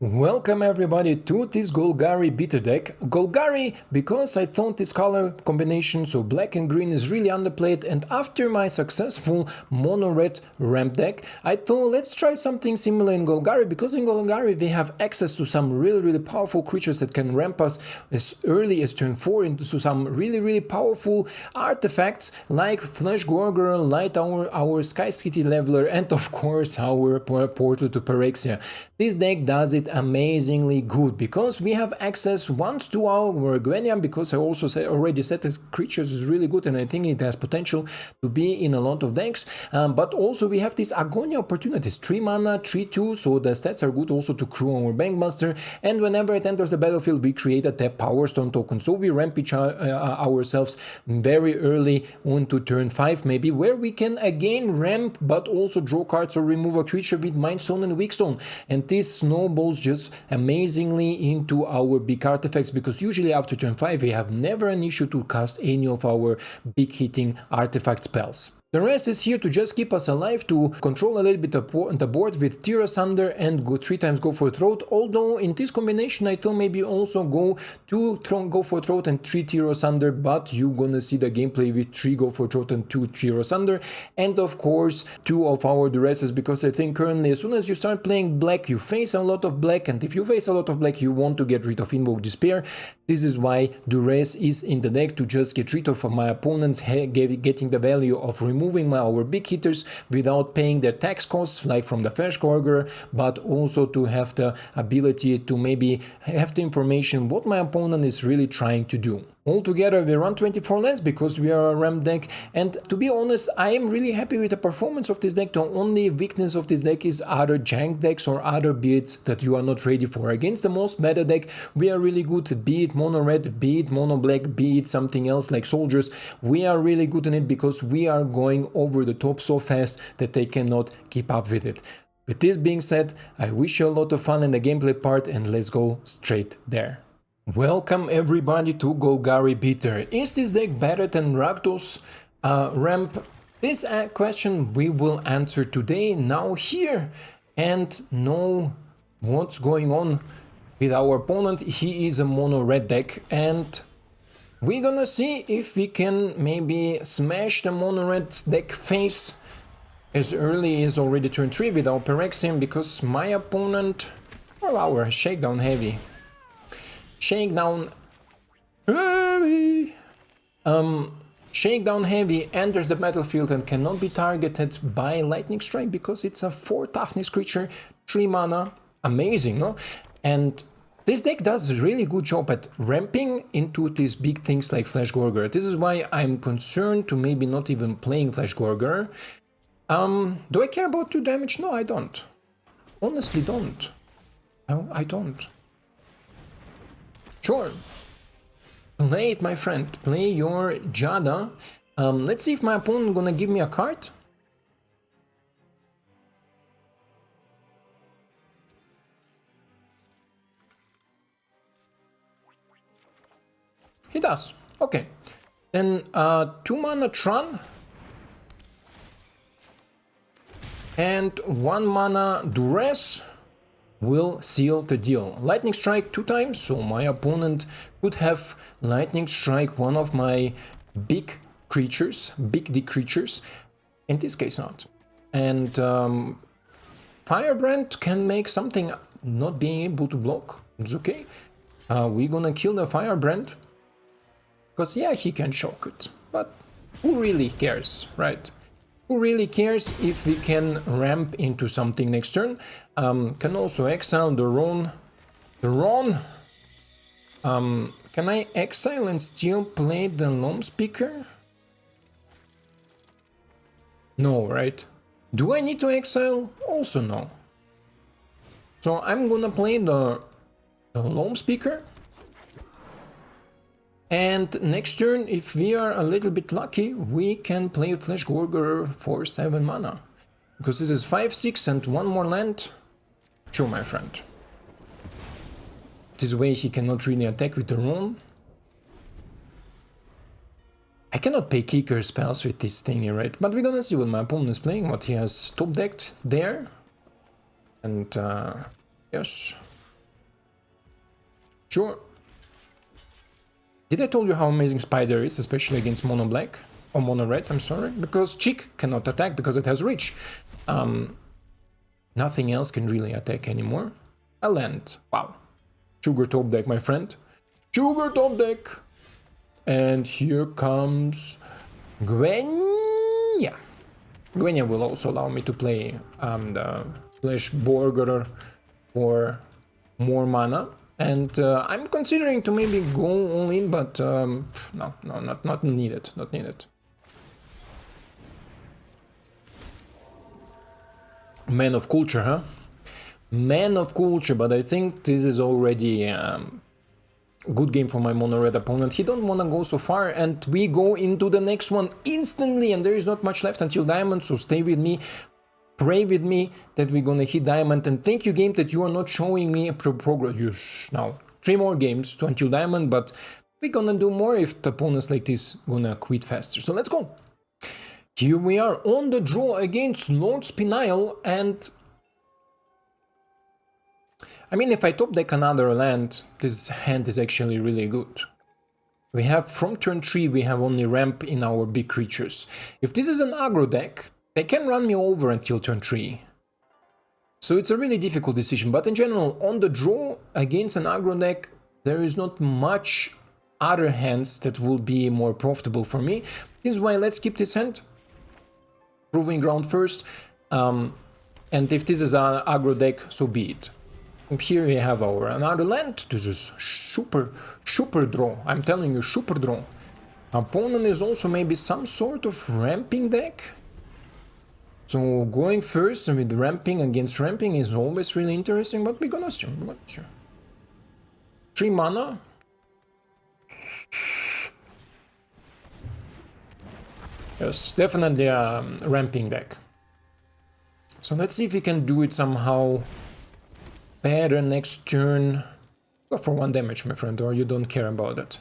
Welcome everybody to this Golgari beta deck. Golgari, because I thought this color combination, so black and green, is really underplayed, and after my successful mono-red ramp deck, I thought let's try something similar in Golgari, because in Golgari they have access to some really powerful creatures that can ramp us as early as turn 4 into some really powerful artifacts like Fleshgorger, our Cityscape Leveler, and of course our portal to Phyrexia. This deck does it amazingly good because we have access once to our Gwenna, because I also already said this creatures is really good and I think it has potential to be in a lot of decks, but also we have these Argothian Opportunities, 3 mana, 3/2, so the stats are good also to crew our Bankbuster, and whenever it enters the battlefield we create a tap Power Stone token, so we ramp ourselves very early onto turn 5 maybe, where we can again ramp but also draw cards or remove a creature with Mightstone and Weakstone, and this snowballs just amazingly into our big artifacts, because usually up to turn 5 we have never an issue to cast any of our big hitting artifact spells. The rest is here to just keep us alive, to control a little bit the board with Tear Asunder and go 3 times Go for Throat, although in this combination I thought maybe also go 2 Go for Throat and 3 Tear Asunder, but you're gonna see the gameplay with 3 Go for Throat and 2 Tear Asunder, and of course 2 of our Duresses, because I think currently as soon as you start playing black you face a lot of black, and if you face a lot of black you want to get rid of Invoke Despair. This is why Duress is in the deck, to just get rid of my opponents, getting the value of removing our big hitters without paying their tax costs like from the Fleshgorger, but also to have the ability to maybe have the information what my opponent is really trying to do. Altogether we run 24 lands because we are a ramp deck, and to be honest I am really happy with the performance of this deck. The only weakness of this deck is other jank decks or other builds that you are not ready for. Against the most meta deck we are really good, be it mono red, be it mono black, be it something else like soldiers. We are really good in it because we are going over the top so fast that they cannot keep up with it. With this being said, I wish you a lot of fun in the gameplay part, and let's go straight there. Welcome everybody to Golgari Beta. Is this deck better than Rakdos ramp? This question we will answer today, now here, and know what's going on with our opponent. He is a mono red deck, and we're gonna see if we can maybe smash the mono red deck face as early as already turn 3 with our Phyrexia, because my opponent, or our Shakedown Heavy. Shakedown Heavy. Shakedown Heavy enters the battlefield and cannot be targeted by Lightning Strike because it's a 4 toughness creature, 3 mana. Amazing, no? And this deck does a really good job at ramping into these big things like Fleshgorger. This is why I'm concerned to maybe not even playing Fleshgorger. Do I care about 2 damage? No, I don't. Honestly, don't. No, I don't. Sure. Play it, my friend. Play your Jada. Let's see if my opponent gonna give me a card. He does. Okay. Then 2 mana Thran. And 1 mana Duress will seal the deal. Lightning Strike 2 times, so my opponent could have Lightning Strike one of my big creatures, big D creatures, in this case not. And Firebrand can make something not being able to block, it's okay. We're gonna kill the Firebrand, because yeah, he can shock it, but who really cares, right? Who really cares if we can ramp into something next turn? Can also exile the Ron. Can I exile and still play the Loamspeaker? No, right? Do I need to exile? Also no. So I'm gonna play the Loamspeaker. And next turn, if we are a little bit lucky, we can play Fleshgorger for 7 mana. Because this is 5/6 and 1 more land. Sure, my friend. This way he cannot really attack with the rune. I cannot pay kicker spells with this thingy, right? But we're gonna see what my opponent is playing, what he has top decked there. And yes, Sure. Did I tell you how amazing Spider is, especially against mono black? Or mono red, I'm sorry. Because Chick cannot attack because it has reach. Nothing else can really attack anymore. A land. Wow. Sugar top deck, my friend. Sugar top deck. And here comes Gwenna. Gwenna will also allow me to play the Fleshgorger for more mana. And I'm considering to maybe go all in, but no, not needed, not needed. Man of culture, huh? Man of culture, but I think this is already good game for my mono red opponent. He don't want to go so far, and we go into the next one instantly, and there is not much left until diamond, so stay with me. Pray with me that we're gonna hit diamond, and thank you game that you are not showing me a progress. Yes, now 3 more games to until diamond, but we're gonna do more if the opponents like this gonna quit faster. So let's go. Here we are on the draw against Lord Spinile, and I mean, if I top deck another land, this hand is actually really good. We have from turn 3, we have only ramp in our big creatures. If this is an aggro deck, they can run me over until turn 3. So it's a really difficult decision, but in general, on the draw against an aggro deck, there is not much other hands that will be more profitable for me. This is why let's keep this hand. Proving ground first. And if this is an aggro deck, so be it. Here we have our another land. This is super draw. I'm telling you, super draw. Opponent is also maybe some sort of ramping deck. So going first with ramping against ramping is always really interesting, but we're gonna see. 3 mana. Yes, definitely a ramping deck. So let's see if we can do it somehow better next turn. Go for 1 damage, my friend, or you don't care about it.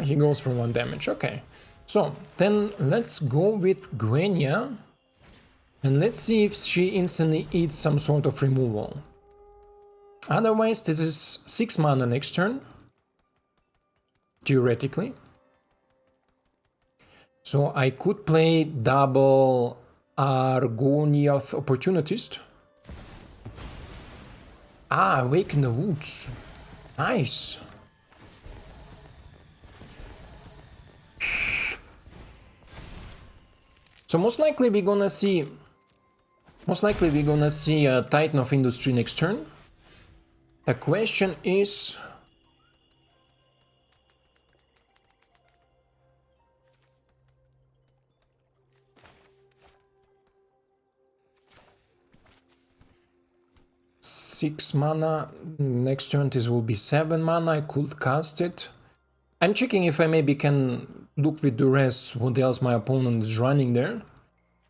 He goes for 1 damage, okay. So, then let's go with Gwenna. And let's see if she instantly eats some sort of removal. Otherwise, this is 6 mana next turn. Theoretically. So I could play double Argothian Opportunist. Ah, Awaken the Woods. Nice. So most likely we're gonna see a Titan of Industry next turn. The question is, six mana, next turn this will be 7 mana, I could cast it. I'm checking if I maybe can look with Duress what else my opponent is running there.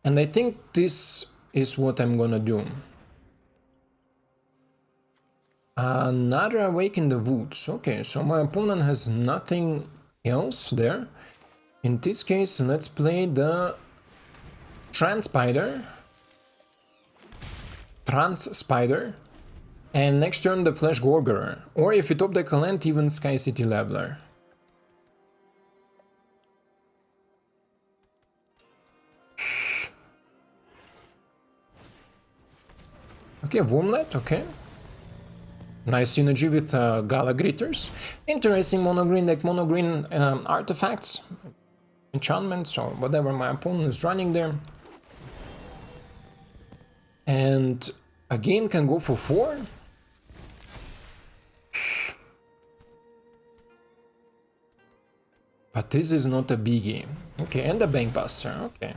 And I think this is what I'm gonna do. Another Awaken the Woods. Okay, so my opponent has nothing else there. In this case, let's play the Thran Spider. Thran Spider. And next turn the Fleshgorger, or if you top deck a land, even Sky City Leveler. Okay, Wormlet, okay. Nice synergy with Gala Gritters. Interesting mono green deck, mono green artifacts, enchantments, or whatever my opponent is running there. And again can go for 4. But this is not a biggie. Okay, and the Bankbuster, okay.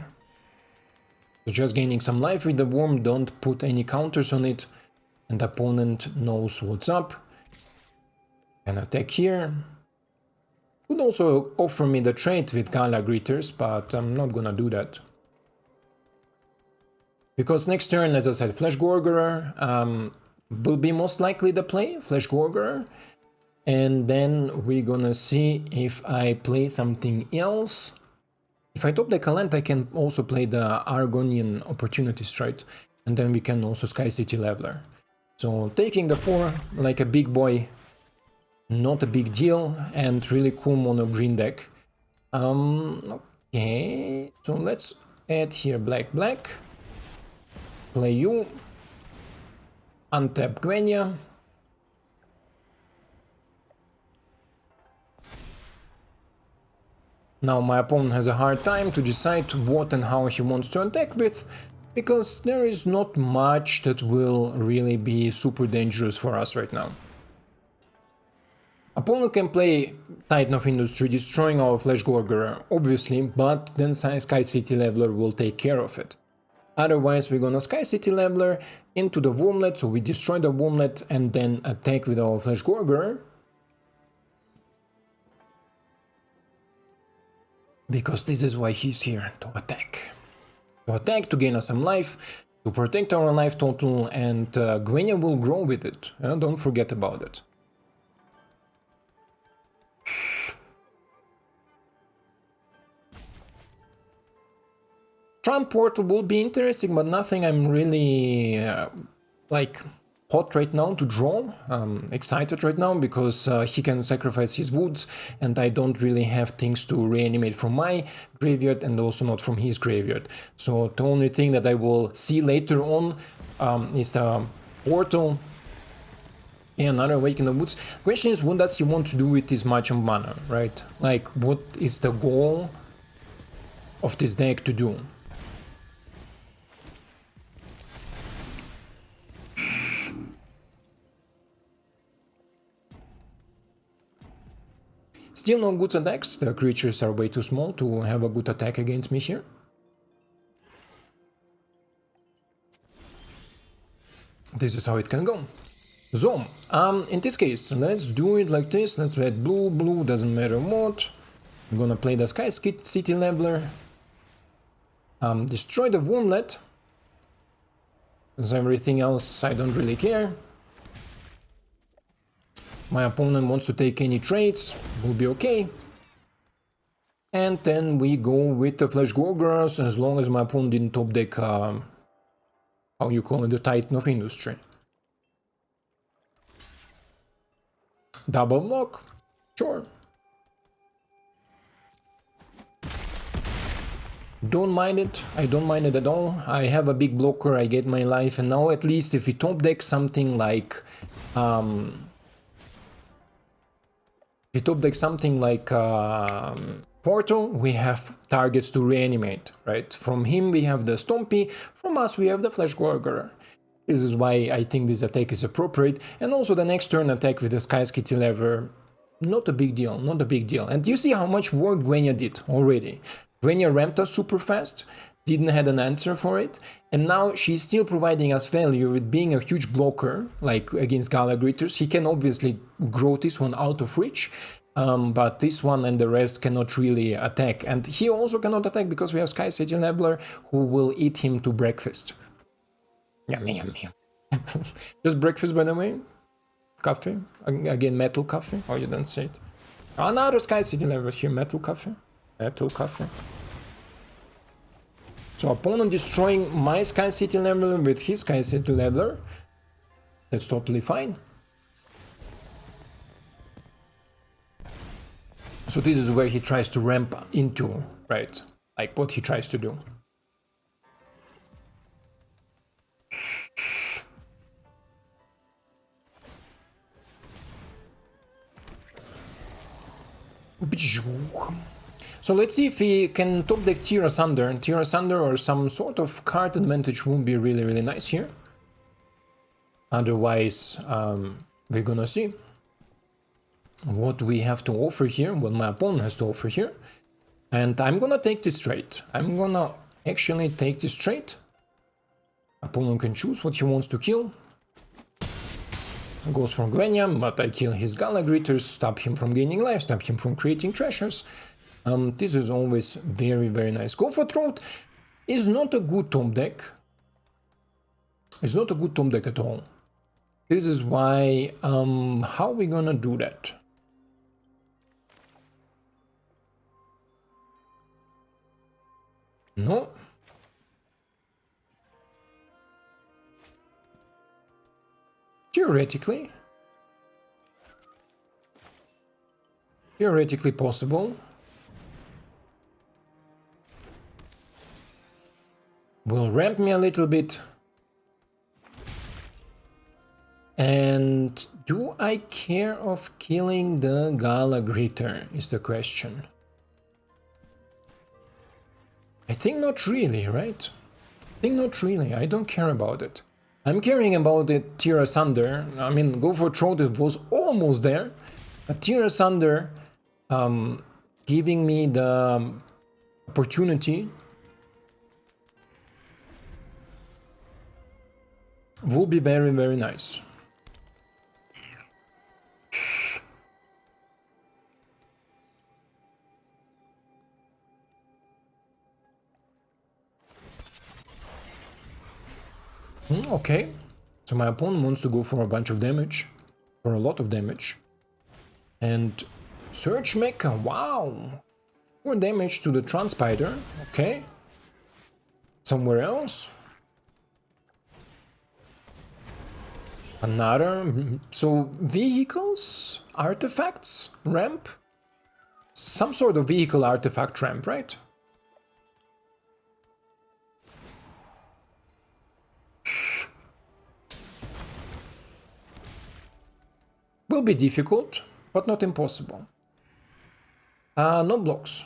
So just gaining some life with the worm, don't put any counters on it. And the opponent knows what's up. Can attack here. Could also offer me the trade with Gala Gritters, but I'm not gonna do that. Because next turn, as I said, Fleshgorger will be most likely the play, Fleshgorger. And then we're gonna see if I play something else. If I top deck a land, I can also play the Argothian Opportunist, right? And then we can also Sky City Leveler. So taking the 4 like a big boy not a big deal, and really cool mono green deck. Okay, so let's add here black, play you, untap Gwenna. Now my opponent has a hard time to decide what and how he wants to attack with, because there is not much that will really be super dangerous for us right now. Opponent can play Titan of Industry, destroying our Fleshgorger, obviously, but then Sky City Leveler will take care of it. Otherwise, we're gonna Sky City Leveler into the Wormlet, so we destroy the Wormlet and then attack with our Fleshgorger. Because this is why he's here, to attack. To attack, to gain us some life, to protect our life total, and Gwenna will grow with it. Don't forget about it. Trump portal will be interesting, but nothing I'm really like hot right now to draw. Excited right now because he can sacrifice his woods, and I don't really have things to reanimate from my graveyard and also not from his graveyard. So the only thing that I will see later on is the portal and another Wake in the Woods. Question is, what does he want to do with this much of mana, right? Like, what is the goal of this deck to do? Still no good attacks, the creatures are way too small to have a good attack against me here. This is how it can go. So, in this case, let's do it like this, let's add blue, doesn't matter what. I'm gonna play the Sky City Leveler. Destroy the Wormlet. Because everything else I don't really care. My opponent wants to take any trades, will be okay. And then we go with the Fleshgorgers, as long as my opponent didn't top deck, how you call it, the Titan of Industry. Double block? Sure. Don't mind it, I don't mind it at all. I have a big blocker, I get my life, and now at least if we top deck something like Portal, we have targets to reanimate, right? From him we have the Stompy, from us we have the Fleshgorger. This is why I think this attack is appropriate, and also the next turn attack with the Sky City Leveler, not a big deal, not a big deal. And you see how much work Gwenna did already. Gwenna ramped us super fast, didn't have an answer for it, and now she's still providing us value with being a huge blocker, like against Galagritters. He can obviously grow this one out of reach, but this one and the rest cannot really attack. And he also cannot attack because we have Sky City Leveler who will eat him to breakfast. Yummy, yummy. Just breakfast, by the way. Coffee. Again, metal coffee. Oh, you don't see it. Another Sky City Leveler here, metal coffee. Metal coffee. So opponent destroying my Sky City Leveler with his Sky City Leveler. That's totally fine. So this is where he tries to ramp into, right? Like what he tries to do. So let's see if we can top deck Tear Asunder. Tear Asunder or some sort of card advantage would be really, really nice here. Otherwise, we're gonna see what we have to offer here, what my opponent has to offer here. And I'm gonna take this trade. I'm gonna actually take this trade. Opponent can choose what he wants to kill. Goes for Gwenna, but I kill his Galagritters, stop him from gaining life, stop him from creating treasures. This is always very, very nice. Go for Throat is not a good top deck. It's not a good top deck at all. This is why, how are we gonna do that? No. Theoretically. Theoretically possible. Will ramp me a little bit. And do I care of killing the Gallagritter is the question. I think not really, right? I think not really. I don't care about it. I'm caring about the Tear Asunder. I mean, Go for Throat, it was almost there. A Tear Asunder giving me the opportunity will be very, very nice. Okay, so my opponent wants to go for a bunch of damage, for a lot of damage. And Search Mecha, wow! 4 damage to the Thran Spider, okay. Somewhere else. Another, so vehicles, artifacts, ramp? Some sort of vehicle artifact ramp, right? Will be difficult, but not impossible. No blocks.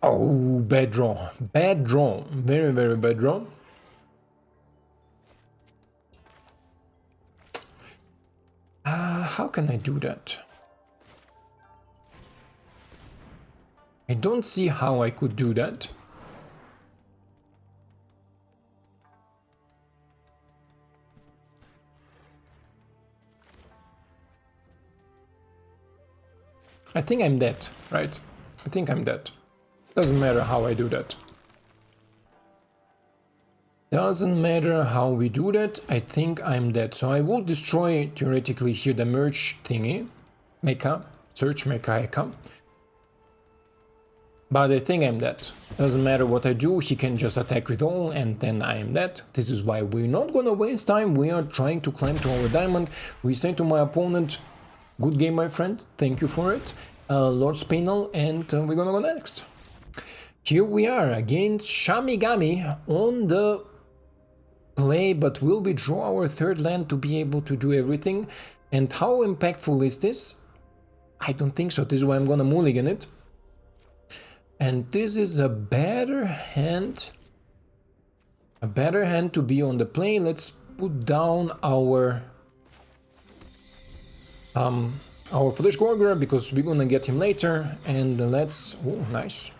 Oh, bad draw. Bad draw. Very, very bad draw. How can I do that? I don't see how I could do that. I think I'm dead, right? I think I'm dead. Doesn't matter how I do that. Doesn't matter how we do that, I think I'm dead. So I will destroy, theoretically, here the merge thingy. Mecha, search mecha. But I think I'm dead. Doesn't matter what I do, he can just attack with all and then I am dead. This is why we're not gonna waste time, we are trying to climb to our diamond. We say to my opponent, good game my friend, thank you for it. Lord Spinel, and we're gonna go next. Here we are against Shamigami on the play, but will we draw our third land to be able to do everything? And how impactful is this? I don't think so, this is why I'm gonna mulligan it. And this is a better hand. A better hand to be on the play. Let's put down our Fleshgorger because we're gonna get him later. And let's, oh nice.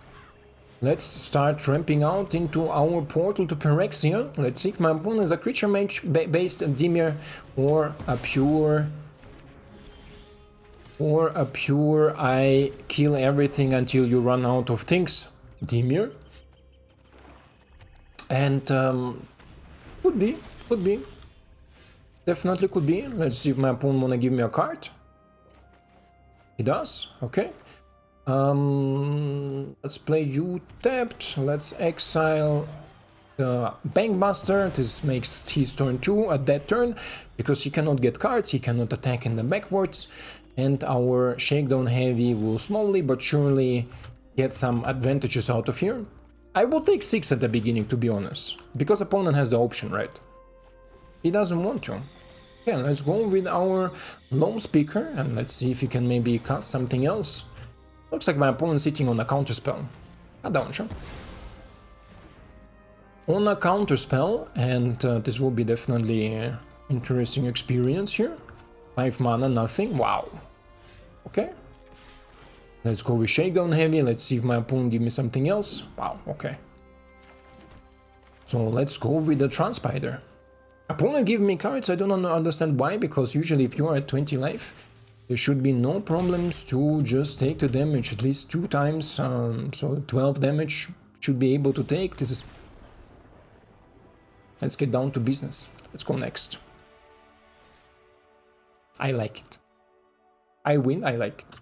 Let's start ramping out into our portal to Phyrexia. Let's see if my opponent is a creature mage based Dimir or a pure I kill everything until you run out of things, Dimir. And could be, definitely could be. Let's see if my opponent wanna give me a card. He does, okay. Let's play you tapped. Let's exile the Bankbuster. This makes his turn 2 a dead turn because he cannot get cards, he cannot attack in the backwards. And our Shakedown Heavy will slowly but surely get some advantages out of here. I will take 6 at the beginning, to be honest, because opponent has the option, right? He doesn't want to. Okay, let's go with our Loamspeaker and let's see if he can maybe cast something else. Looks like my opponent sitting on a counterspell. Down, sure. On a counterspell, and this will be definitely an interesting experience here. 5 mana, nothing. Wow. Okay. Let's go with Shakedown Heavy. Let's see if my opponent give me something else. Wow, okay. So let's go with the Thran Spider. Opponent give me cards, I don't understand why, because usually if you are at 20 life, there should be no problems to just take the damage at least 2 times, so 12 damage should be able to take. This is... Let's get down to business. Let's go next. I like it. I win, I like it.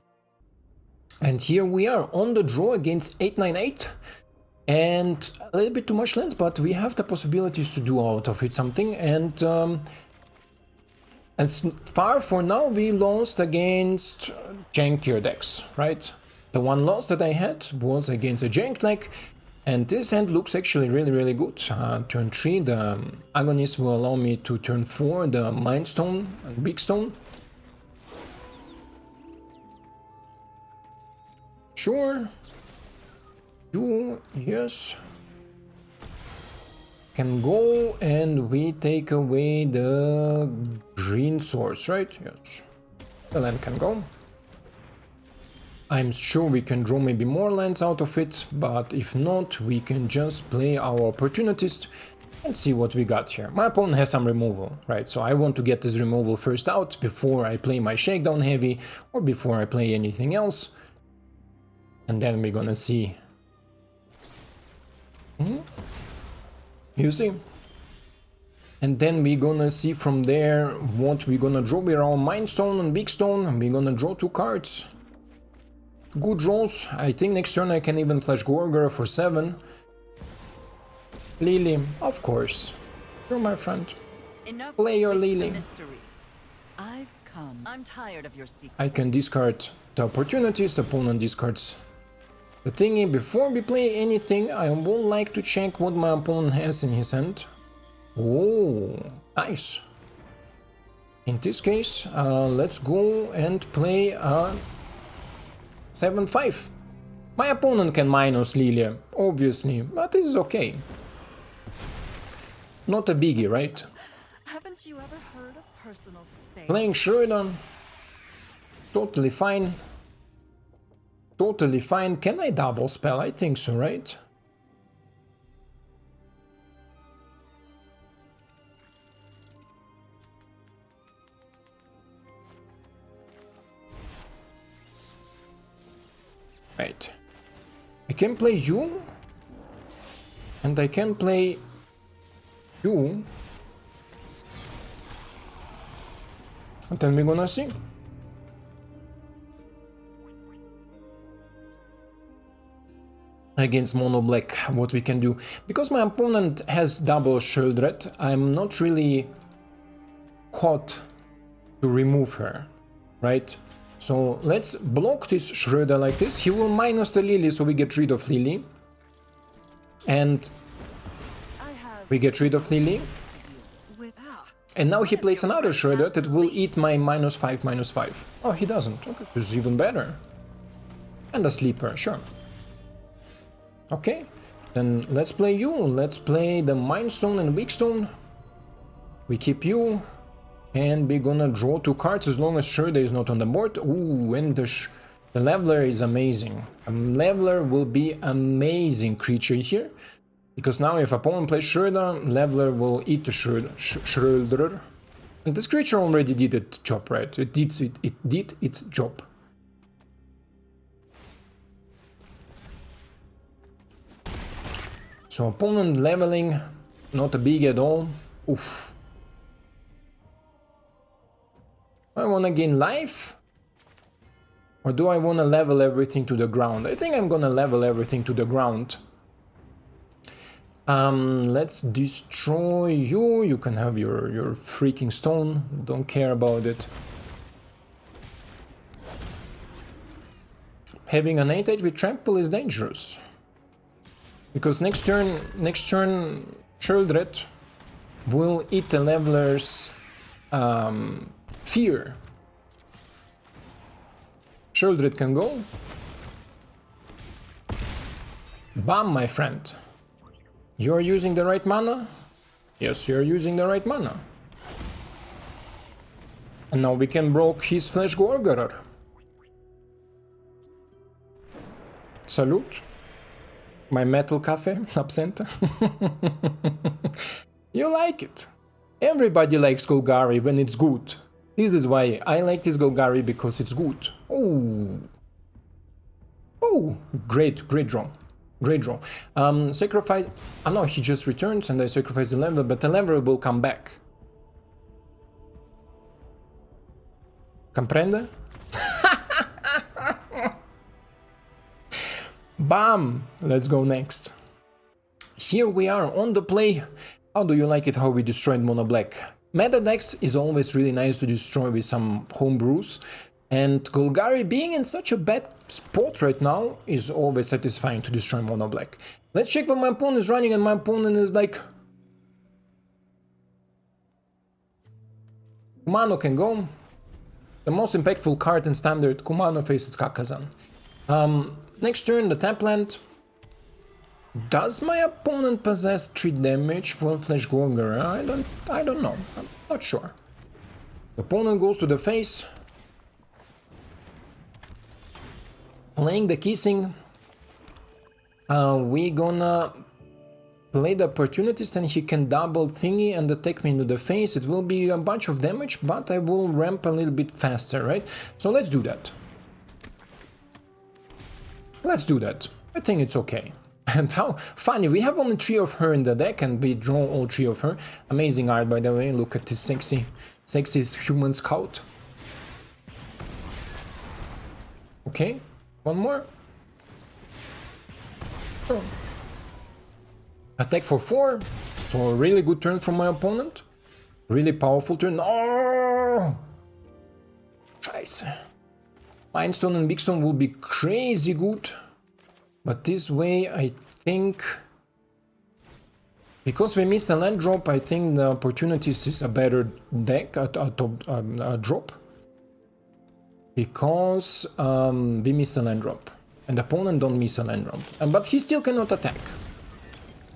And here we are on the draw against 898. and a little bit too much lands, but we have the possibilities to do out of it something. And as far for now, we lost against jankier decks, right? The one loss that I had was against a jank deck, and this hand looks actually really good. Turn 3, the Agonist will allow me to turn 4, the Mightstone and Weakstone. Sure. You, yes. Can go, and we take away the green source, right? Yes. The land can go. I'm sure we can draw maybe more lands out of it, but if not, we can just play our Opportunist and see what we got here. My opponent has some removal, right? So I want to get this removal first out before I play my Shakedown Heavy or before I play anything else. And then we're gonna see. You see? And then we're gonna see from there what we're gonna draw with our Mightstone and Weakstone, and we're gonna draw 2 cards. Good draws. I think next turn I can even Fleshgorger for 7. Lily, of course. You're my friend. Enough. Play your Lily. I've come. I'm tired of your secrets. I can discard the Opportunities, the opponent discards the thingy. Before we play anything, I would like to check what my opponent has in his hand. Oh, nice. In this case, let's go and play a 7-5. My opponent can minus Lilia, obviously, but this is okay. Not a biggie, right? Haven't you ever heard of personal space? Playing Shakedown, totally fine. Totally fine. Can I double spell? I think so, right? Right. I can play you, and I can play you, and then we're gonna see. Against mono black, what we can do. Because my opponent has double Sheoldred, I'm not really caught to remove her, right? So let's block this Shredder like this. He will minus the Lily, so we get rid of Lily. And we get rid of Lily. And now he plays another Shredder that will eat my -5/-5. Oh, he doesn't. Okay, this is even better. And a sleeper, sure. Okay, then let's play you. Let's play the Mightstone and Weakstone. We keep you. And we're gonna draw 2 cards as long as Shredder is not on the board. Ooh, and the Leveler is amazing. A Leveler will be amazing creature here. Because now if opponent plays Shredder, Leveler will eat the Shredder. And this creature already did its job, right? It did its job. So opponent leveling, not a big at all. Oof. I wanna gain life? Or do I wanna level everything to the ground? I think I'm gonna level everything to the ground. Let's destroy you. You can have your freaking stone. Don't care about it. Having an 8/8 with trample is dangerous. Because next turn, Sheoldred will eat the leveler's fear. Sheoldred can go. Bam, my friend. You're using the right mana? Yes, you're using the right mana. And now we can block his Fleshgorger. Salute. My metal cafe, absenta. You like it. Everybody likes Golgari when it's good. This is why I like this Golgari, because it's good. Oh. Oh, great draw. Great draw. Sacrifice. Oh no, he just returns and I sacrifice the level, but the level will come back. Comprende? Bam! Let's go next. here we are on the play. How do you like it how we destroyed mono black? Meta decks is always really nice to destroy with some homebrews, and Golgari being in such a bad spot right now is always satisfying to destroy mono black. Let's check what my opponent is running, and my opponent is like... Kumano can go. The most impactful card in Standard, Kumano faces Kakazan. Next turn, the tap land. Does my opponent possess 3 damage for Fleshgorger? I don't know. I'm not sure. The opponent goes to the face. Playing the kissing. We gonna play the Opportunist and he can double thingy and attack me into the face. It will be a bunch of damage, but I will ramp a little bit faster, right? So let's do that. Let's do that. I think it's okay. And how funny, we have only 3 of her in the deck and we draw all 3 of her. Amazing art, by the way. Look at this sexy human scout. Okay, one more. Oh. Attack for 4. So a really good turn from my opponent. Really powerful turn. Oh! Scheiße. Mightstone and Weakstone will be crazy good. But this way, I think... Because we missed a land drop, I think the Opportunist is a better deck, a drop. Because we missed a land drop. And the opponent don't miss a land drop. But he still cannot attack.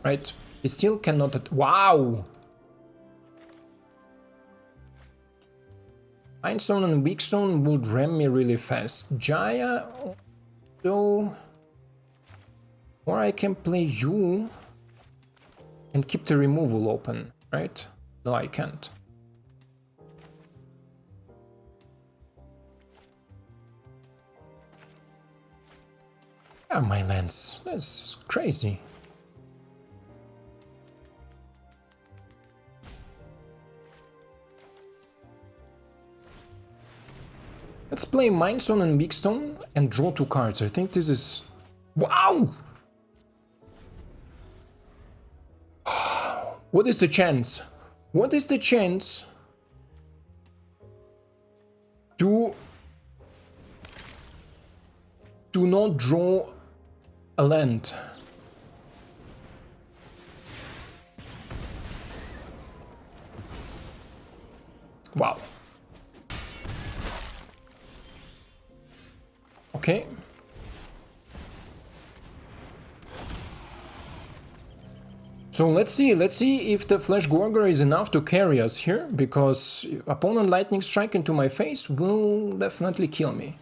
Right? He still cannot attack. Wow! Mightstone and Weakstone would ram me really fast. Gaea, though... Or I can play you and keep the removal open, right? No, I can't. Yeah, my lands. That's crazy. Let's play Mightstone and Weakstone and draw 2 cards. I think this is... Wow! What is the chance? What is the chance to not draw a land? Wow. Okay. So let's see if the Fleshgorger is enough to carry us here, because opponent lightning strike into my face will definitely kill me.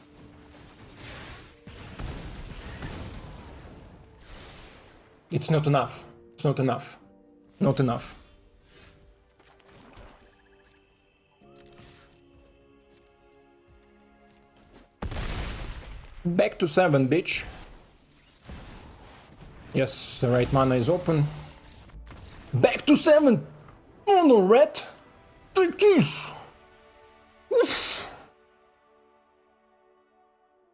It's not enough. It's not enough. Not enough. Back to 7, bitch. Yes, the right mana is open. Back to 7! Oh no, red! Take this!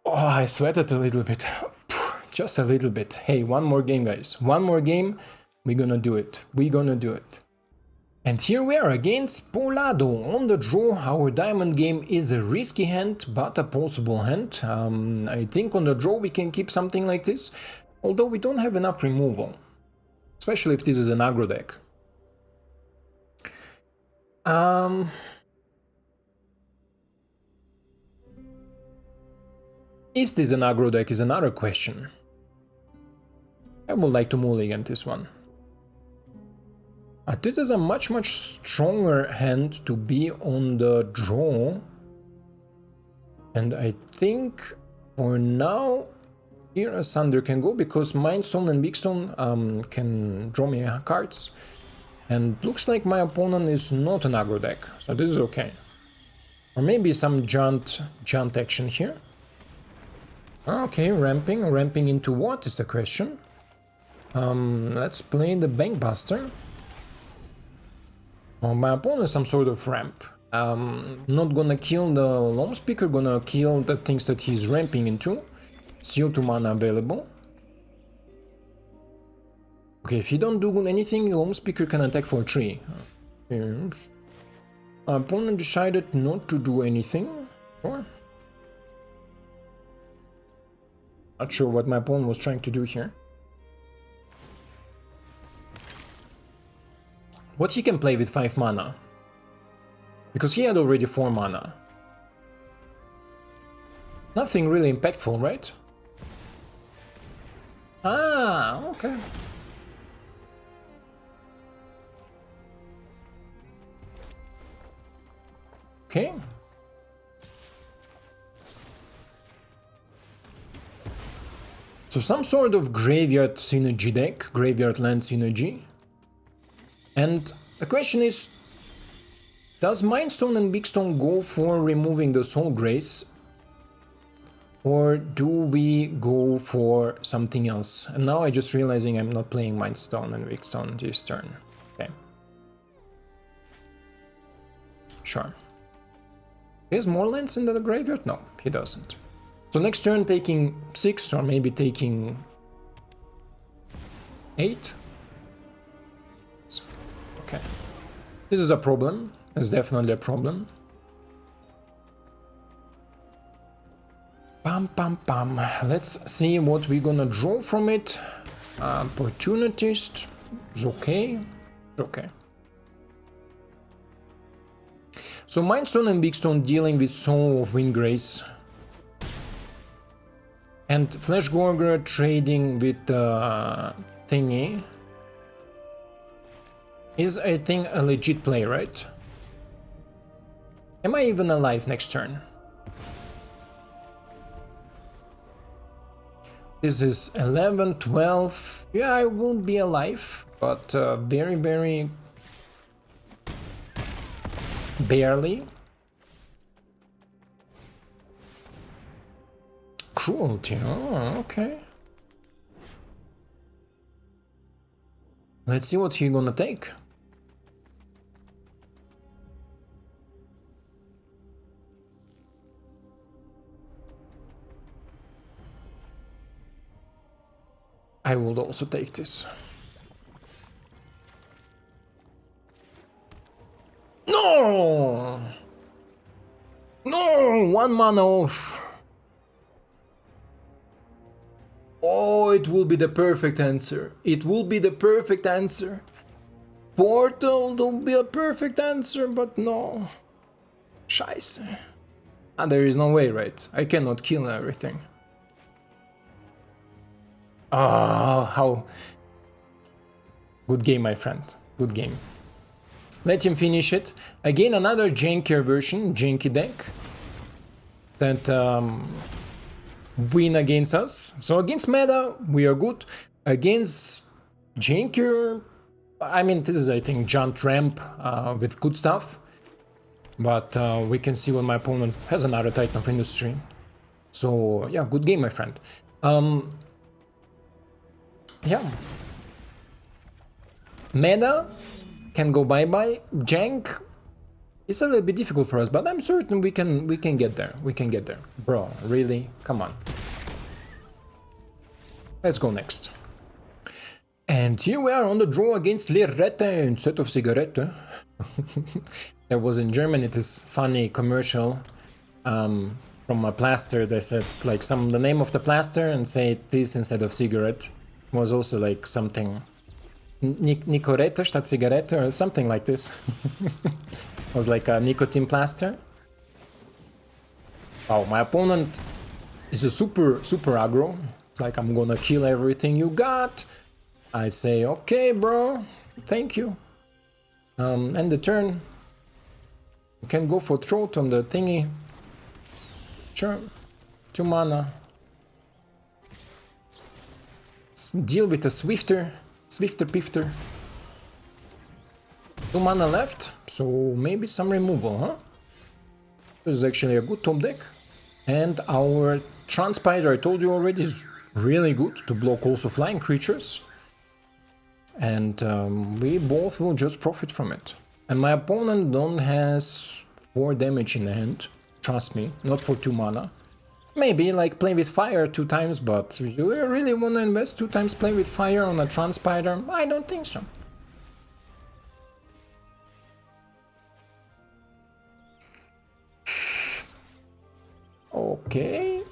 Oh, I sweated a little bit. Just a little bit. Hey, one more game, guys. One more game. We're gonna do it. We're gonna do it. And here we are against Polado. On the draw, our diamond game is a risky hand, but a possible hand. I think on the draw we can keep something like this, although we don't have enough removal. Especially if this is an aggro deck. Is this an aggro deck is another question. I would like to mulligan this one. This is a much stronger hand to be on the draw. And I think for now Tear Asunder can go, because Mightstone and Weakstone can draw me cards. And looks like my opponent is not an aggro deck, so this is okay. Or maybe some jaunt action here. Okay, ramping into what is the question? Let's play the Bankbuster. Oh, my opponent is some sort of ramp. Not gonna kill the Loamspeaker, gonna kill the things that he's ramping into. Still 2 mana available. Okay, if you don't do anything, Loamspeaker can attack for 3. Yes. My opponent decided not to do anything. Sure. Not sure what my opponent was trying to do here. What he can play with 5 mana? Because he had already 4 mana. Nothing really impactful, right? Ah, okay. Okay. So some sort of graveyard synergy deck, graveyard land synergy. And the question is, does Mightstone and Weakstone go for removing the Soul Grace? Or do we go for something else? And now I'm just realizing I'm not playing Mightstone and Weakstone this turn. Okay. Sure. He has more lands in the graveyard? No, he doesn't. So next turn taking 6 or maybe taking 8? Okay. This is a problem. It's definitely a problem. Pam pam pam. Let's see what we're gonna draw from it. Opportunist is okay. Okay. So Mightstone and Weakstone dealing with Soul of Windgrace. And Fleshgorger trading with thingy. Is, I think, a legit play, right? Am I even alive next turn? This is 11, 12. Yeah, I will be alive, but very, very barely. Cruelty, oh, okay. Let's see what he's gonna take. I will also take this. No! No! 1 mana off. Oh, it will be the perfect answer. It will be the perfect answer. Portal will be a perfect answer, but no. Scheiße. Ah, there is no way, right? I cannot kill everything. Ah, how... Good game, my friend. Good game. Let him finish it. Again, another jankier version, janky deck. That win against us. So against meta, we are good. Against jankier, I mean, this is, I think, Giant Ramp with good stuff. But we can see what my opponent has, another Titan of Industry. So, yeah, good game, my friend. Yeah. Meta can go bye-bye. Jank is a little bit difficult for us, but I'm certain we can get there. We can get there. Bro, really? Come on. Let's go next. And here we are on the draw against Lirette instead of Cigarette. That was in Germany, this funny commercial from a plaster. They said like the name of the plaster and say this instead of cigarette. Was also like something Nicorette statt Zigarette or something like this. Was like a nicotine plaster. Oh, my opponent is a super aggro. It's like, I'm gonna kill everything you got. I say, okay, bro, thank you. End the turn. You can go for throat on the thingy. Sure. 2 mana. Deal with a swifter pifter. 2 mana left, so maybe some removal, huh? This is actually a good top deck. And our Thran Spider, I told you already, is really good to block also flying creatures. And we both will just profit from it. And my opponent don't has 4 damage in the hand, trust me, not for 2 mana. Maybe like play with fire 2 times, but you really wanna invest 2 times play with fire on a Thran Spider? I don't think so. Okay.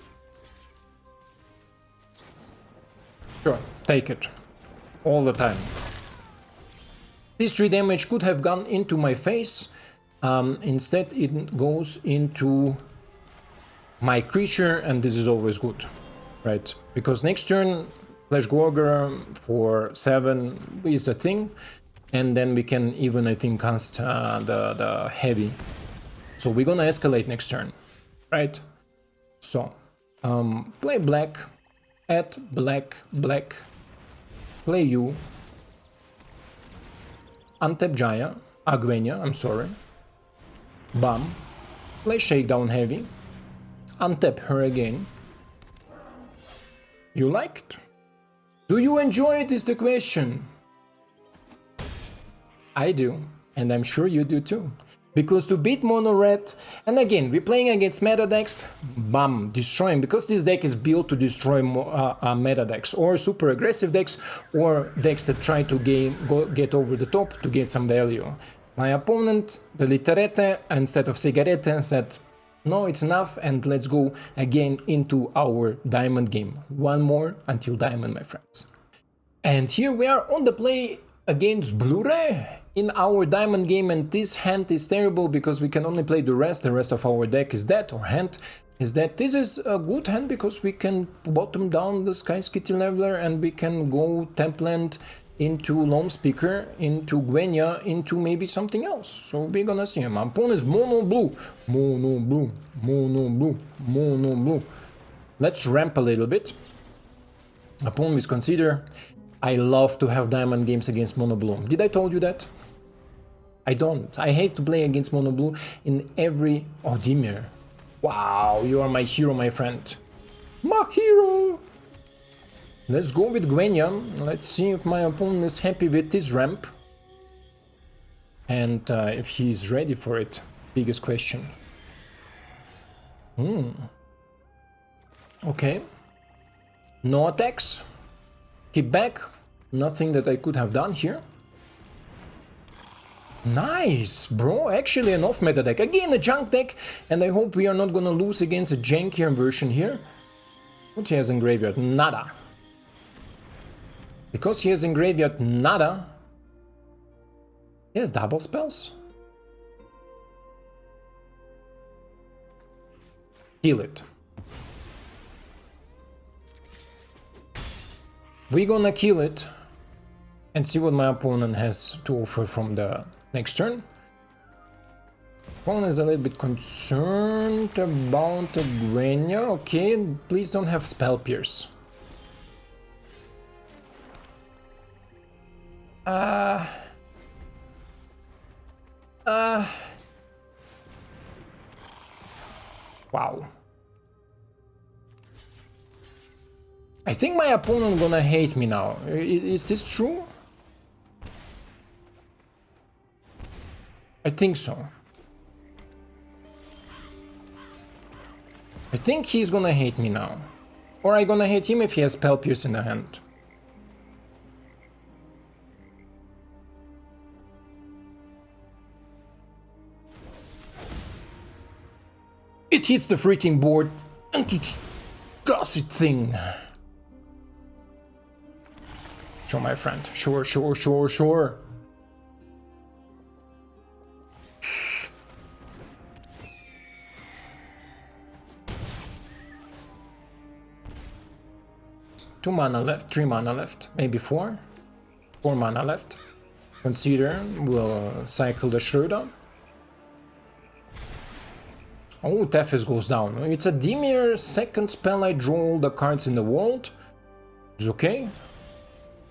Sure, take it. All the time. This 3 damage could have gone into my face. Instead it goes into my creature, and this is always good, right? Because next turn Fleshgorger for 7 is a thing, and then we can even, I think, cast the heavy. So we're gonna escalate next turn, right? So play black, add black, play you, untap Gwenna, I'm sorry, bam, play Shakedown Heavy, untap her again. You liked? Do you enjoy it is the question. I do, and I'm sure you do too. Because to beat mono red, and again, we're playing against meta decks, bam, destroying, because this deck is built to destroy meta decks, or super aggressive decks, or decks that try to get over the top to get some value. My opponent, the Literete, instead of Cigarette, said, no, it's enough, and let's go again into our diamond game. One more until diamond, my friends. And here we are on the play against Blue-Ray in our diamond game, and this hand is terrible because we can only play Duress. The rest of our deck is dead, or hand is dead. This is a good hand because we can bottom down the Sityscape Leveler, and we can go Templand into Loamspeaker, into Gwenna, into maybe something else. So we're gonna see him. My opponent is mono blue, mono blue, mono blue, mono blue. Let's ramp a little bit. Opponent is consider. I love to have diamond games against mono blue. Did I told you that? I don't. I hate to play against mono blue in every... Oh, Dimir. Wow, you are my hero, my friend. My hero! Let's go with Gwenna. Let's see if my opponent is happy with this ramp. And if he's ready for it. Biggest question. Okay. No attacks. Keep back. Nothing that I could have done here. Nice, bro. Actually an off-meta deck. Again, a junk deck. And I hope we are not gonna lose against a jankier version here. What he has in graveyard? Nada. Because he has in graveyard nada. He has double spells. Kill it. We're gonna kill it and see what my opponent has to offer from the next turn. Opponent is a little bit concerned about the Gwenna. Okay, please don't have Spell Pierce. Wow. I think my opponent gonna hate me now. Is this true? I think so. I think he's gonna hate me now. Or I'm gonna hate him if he has Spell Pierce in the hand. It hits the freaking board and it does it thing. Sure, my friend. Sure. Two mana left, 3 mana left, maybe 4. 4 mana left. Consider will cycle the Schroeder. Oh, Tethys goes down. It's a Dimir second spell. I draw all the cards in the world. It's okay.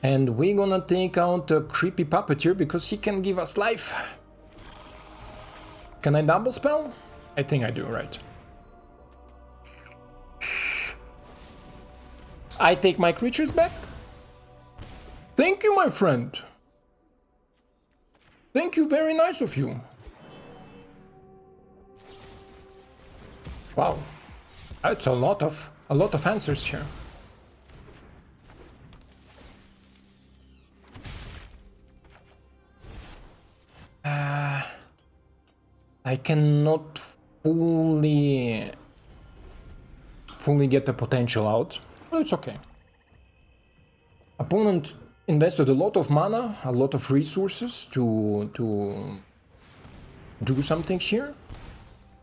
And we're gonna take out a creepy puppeteer because he can give us life. Can I double spell? I think I do, right? I take my creatures back. Thank you, my friend. Thank you, very nice of you. Wow. It's a lot of answers here. I cannot fully get the potential out, but it's okay. Opponent invested a lot of mana, a lot of resources to do something here.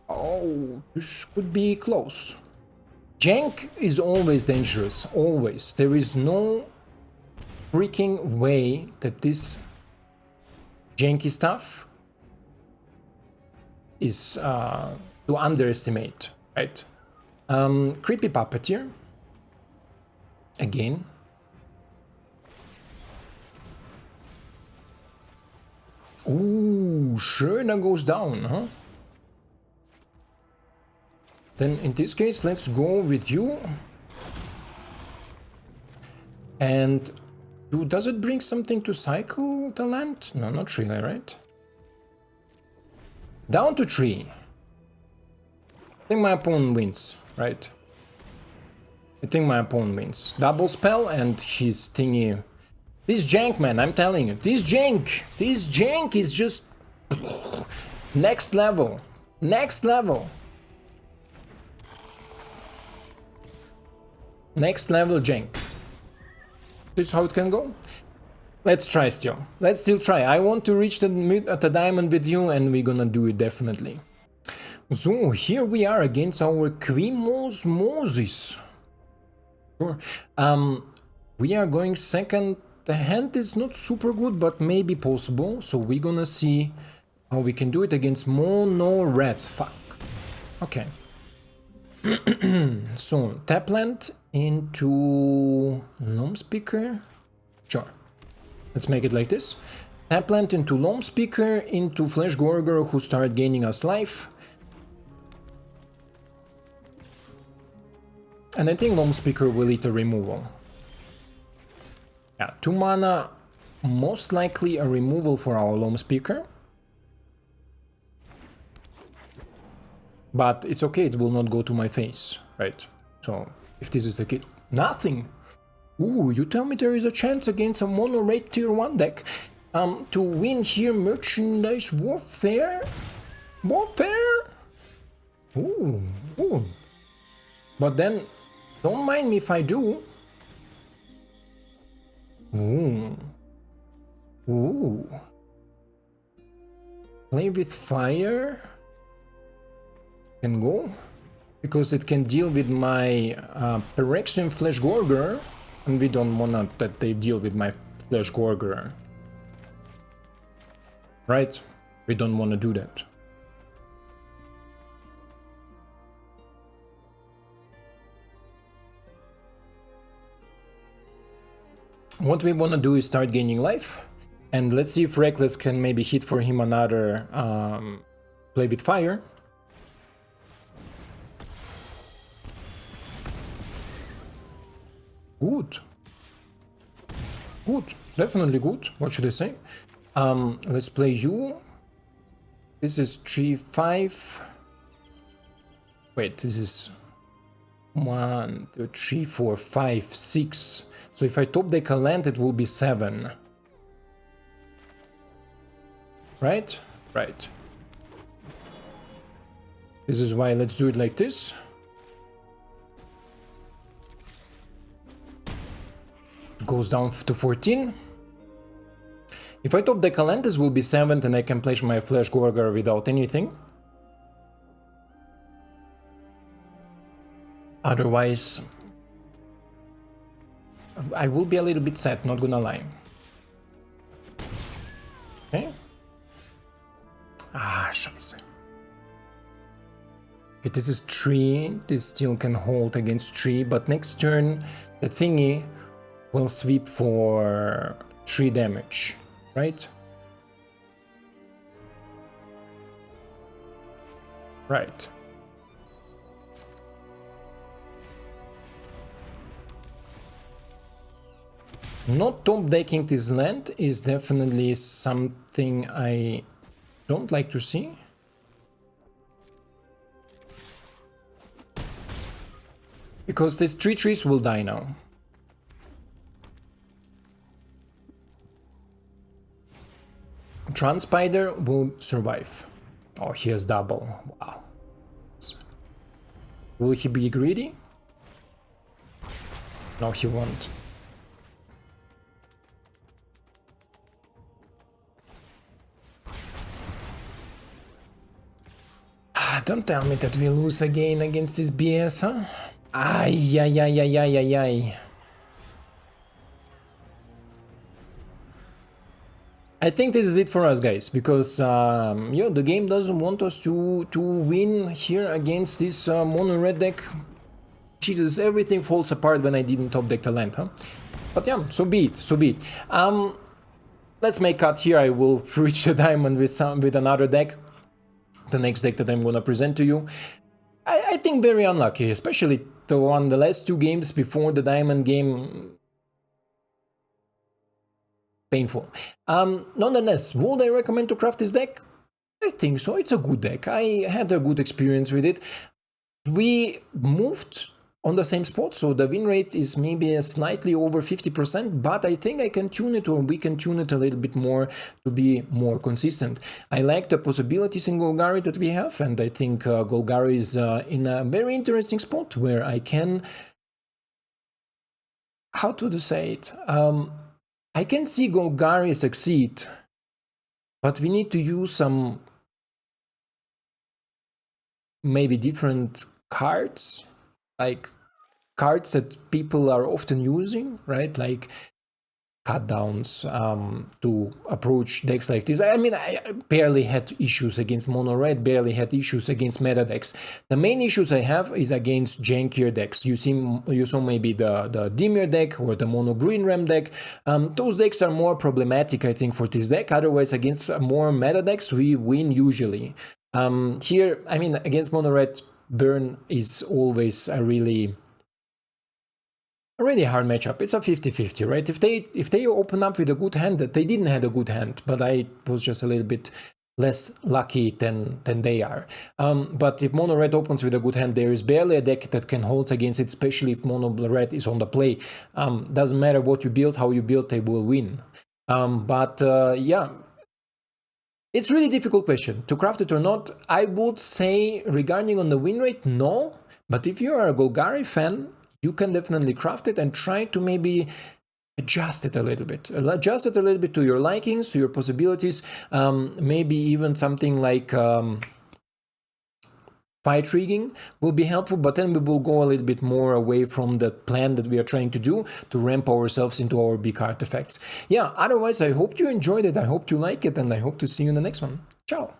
Oh, this could be close. Jank is always dangerous, always. There is no freaking way that this janky stuff is to underestimate, right? Creepy Puppeteer. Again. Ooh, Schöner goes down, huh? Then in this case, let's go with you. And does it bring something to cycle the land? No, not really, right? Down to 3. I think my opponent wins, right? I think my opponent wins. Double spell and his thingy. This jank, man, I'm telling you. This jank is just next level. Next level. Next level jank. This is how it can go. Let's try still. Let's still try. I want to reach the diamond with you, and we're gonna do it definitely. So here we are against our Quimos Moses. Sure. We are going second. The hand is not super good, but maybe possible. So we're gonna see how we can do it against Mono Red. Fuck. Okay. So tap land into Loamspeaker. Sure. Let's make it like this. Tap land into Loamspeaker, into Fleshgorger, who start gaining us life. And I think Loamspeaker will eat a removal. Yeah, 2 mana, most likely a removal for our Loamspeaker. But it's okay, it will not go to my face, right? So, if this is the case... Nothing! Ooh, you tell me there is a chance against a mono red tier 1 deck to win here Merchandise Warfare? Warfare? Ooh, ooh. But then, don't mind me if I do. Ooh. Ooh. Play with fire. Can go. Because it can deal with my Phyrexian Fleshgorger. And we don't want that they deal with my Fleshgorger. Right? We don't want to do that. What we want to do is start gaining life, and let's see if Reckless can maybe hit for him another play with fire. Good. Good. Definitely good. What should I say? Let's play you. This is 3-5. Wait, this is 1, 2, 3, 4, 5, 6. So if I top deck a land, it will be 7. Right? Right. This is why let's do it like this. It goes down to 14. If I top deck a land, this will be 7, and I can place my Fleshgorger without anything. Otherwise, I will be a little bit sad, not gonna lie. Okay. Ah, scheiße. Okay, this is 3. This still can hold against 3, but next turn the thingy will sweep for 3 damage, right? Right. Not top decking this land is definitely something I don't like to see. Because these 3 trees will die now. Thran Spider will survive. Oh, he has double. Wow. Will he be greedy? No, he won't. Don't tell me that we lose again against this BS, huh? Ay, ay, ay, ay, ay, ay, ay. I think this is it for us, guys, because the game doesn't want us to win here against this mono red deck. Jesus, everything falls apart when I didn't top deck the land, huh? But yeah, so be it, so be it. Let's make cut here. I will reach the diamond with another deck. The next deck that I'm gonna present to you. I think very unlucky, especially the last 2 games before the diamond game. Painful. Nonetheless, would I recommend to craft this deck? I think so. It's a good deck. I had a good experience with it. We moved on the same spot, so the win rate is maybe slightly over 50%, but I think I can tune it, or we can tune it a little bit more to be more consistent. I like the possibilities in Golgari that we have, and I think Golgari is in a very interesting spot where I can... How to say it? I can see Golgari succeed, but we need to use some maybe different cards, like cards that people are often using, right? Like cut downs to approach decks like this. I mean, I barely had issues against mono red, barely had issues against meta decks. The main issues I have is against jankier decks. You saw maybe the Dimir deck or the mono green ramp deck. Those decks are more problematic, I think, for this deck. Otherwise, against more meta decks, we win usually. Here, I mean, against mono red, burn is always a really hard matchup. It's a 50-50, right? If they open up with a good hand, that they didn't have a good hand, but I was just a little bit less lucky than they are. But if mono red opens with a good hand, there is barely a deck that can hold against it, especially if mono red is on the play. Doesn't matter what you build, how you build, they will win. Yeah, it's really difficult question to craft it or not. I would say regarding on the win rate, no. But if you are a Golgari fan, you can definitely craft it and try to maybe adjust it a little bit. Adjust it a little bit to your likings, to your possibilities. Maybe even something like fight rigging will be helpful, but then we will go a little bit more away from the plan that we are trying to do to ramp ourselves into our big artifacts. Yeah, otherwise I hope you enjoyed it, I hope you like it, and I hope to see you in the next one. Ciao!